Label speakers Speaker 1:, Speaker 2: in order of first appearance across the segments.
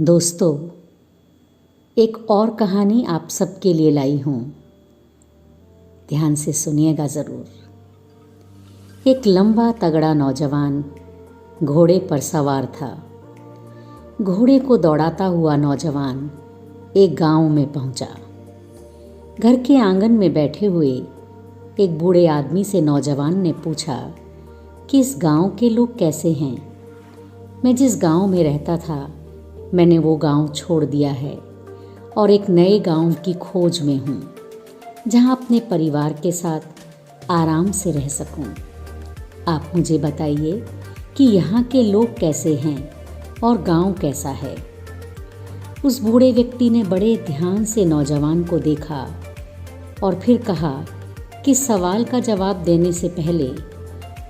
Speaker 1: दोस्तों, एक और कहानी आप सबके लिए लाई हूँ। ध्यान से सुनिएगा ज़रूर। एक लंबा तगड़ा नौजवान घोड़े पर सवार था। घोड़े को दौड़ाता हुआ नौजवान एक गांव में पहुंचा। घर के आंगन में बैठे हुए एक बूढ़े आदमी से नौजवान ने पूछा कि इस गांव के लोग कैसे हैं। मैं जिस गांव में रहता था, मैंने वो गांव छोड़ दिया है और एक नए गांव की खोज में हूँ, जहाँ अपने परिवार के साथ आराम से रह सकूँ। आप मुझे बताइए कि यहाँ के लोग कैसे हैं और गांव कैसा है। उस बूढ़े व्यक्ति ने बड़े ध्यान से नौजवान को देखा और फिर कहा कि सवाल का जवाब देने से पहले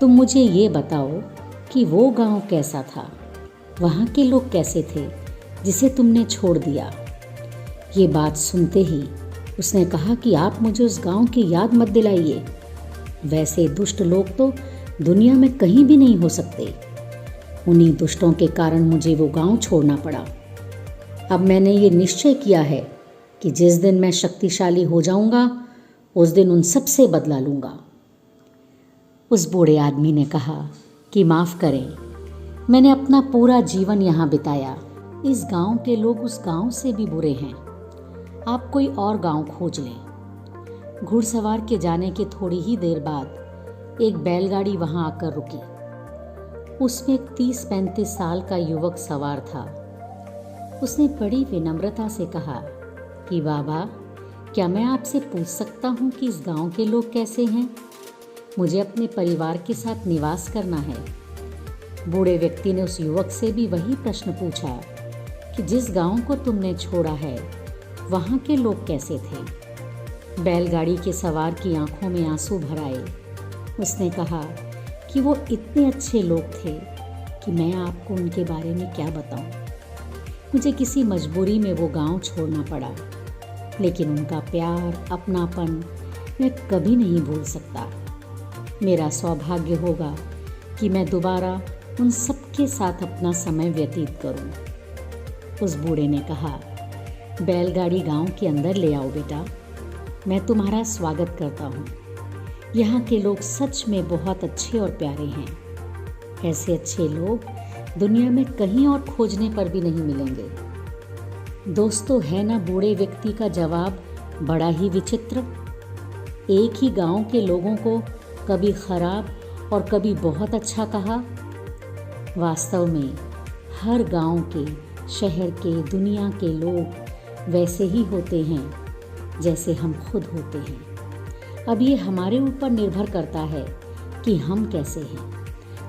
Speaker 1: तुम मुझे ये बताओ कि वो गांव कैसा था, वहाँ के लोग कैसे थे जिसे तुमने छोड़ दिया। ये बात सुनते ही उसने कहा कि आप मुझे उस गांव की याद मत दिलाइए। वैसे दुष्ट लोग तो दुनिया में कहीं भी नहीं हो सकते। उन्हीं दुष्टों के कारण मुझे वो गांव छोड़ना पड़ा। अब मैंने ये निश्चय किया है कि जिस दिन मैं शक्तिशाली हो जाऊंगा, उस दिन उन सब से बदला लूंगा। उस बूढ़े आदमी ने कहा कि माफ़ करें, मैंने अपना पूरा जीवन यहाँ बिताया। इस गांव के लोग उस गांव से भी बुरे हैं। आप कोई और गांव खोज लें। घुड़सवार के जाने के थोड़ी ही देर बाद एक बैलगाड़ी वहां आकर रुकी। उसमें एक 30-35 साल का युवक सवार था। उसने बड़ी विनम्रता से कहा कि बाबा, क्या मैं आपसे पूछ सकता हूँ कि इस गांव के लोग कैसे हैं? मुझे अपने परिवार के साथ निवास करना है। बूढ़े व्यक्ति ने उस युवक से भी वही प्रश्न पूछा कि जिस गांव को तुमने छोड़ा है, वहाँ के लोग कैसे थे? बैलगाड़ी के सवार की आंखों में आंसू भर आए। उसने कहा कि वो इतने अच्छे लोग थे कि मैं आपको उनके बारे में क्या बताऊं। मुझे किसी मजबूरी में वो गांव छोड़ना पड़ा, लेकिन उनका प्यार, अपनापन मैं कभी नहीं भूल सकता। मेरा सौभाग्य होगा कि मैं दोबारा उन सबके साथ अपना समय व्यतीत करूं। उस बूढ़े ने कहा, बैलगाड़ी गांव के अंदर ले आओ बेटा, मैं तुम्हारा स्वागत करता हूँ। यहाँ के लोग सच में बहुत अच्छे और प्यारे हैं। ऐसे अच्छे लोग दुनिया में कहीं और खोजने पर भी नहीं मिलेंगे। दोस्तों, है ना बूढ़े व्यक्ति का जवाब बड़ा ही विचित्र। एक ही गांव के लोगों को कभी खराब और कभी बहुत अच्छा कहा। वास्तव में हर गांव के, शहर के, दुनिया के लोग वैसे ही होते हैं जैसे हम खुद होते हैं। अब ये हमारे ऊपर निर्भर करता है कि हम कैसे हैं।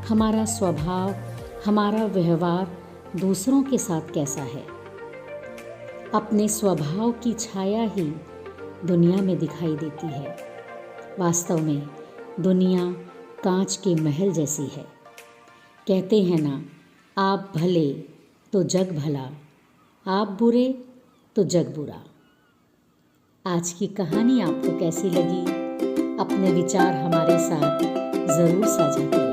Speaker 1: हमारा स्वभाव, हमारा व्यवहार दूसरों के साथ कैसा है। अपने स्वभाव की छाया ही दुनिया में दिखाई देती है। वास्तव में दुनिया कांच के महल जैसी है। कहते हैं ना, आप भले तो जग भला, आप बुरे तो जग बुरा। आज की कहानी आपको कैसी लगी? अपने विचार हमारे साथ ज़रूर साझा करें।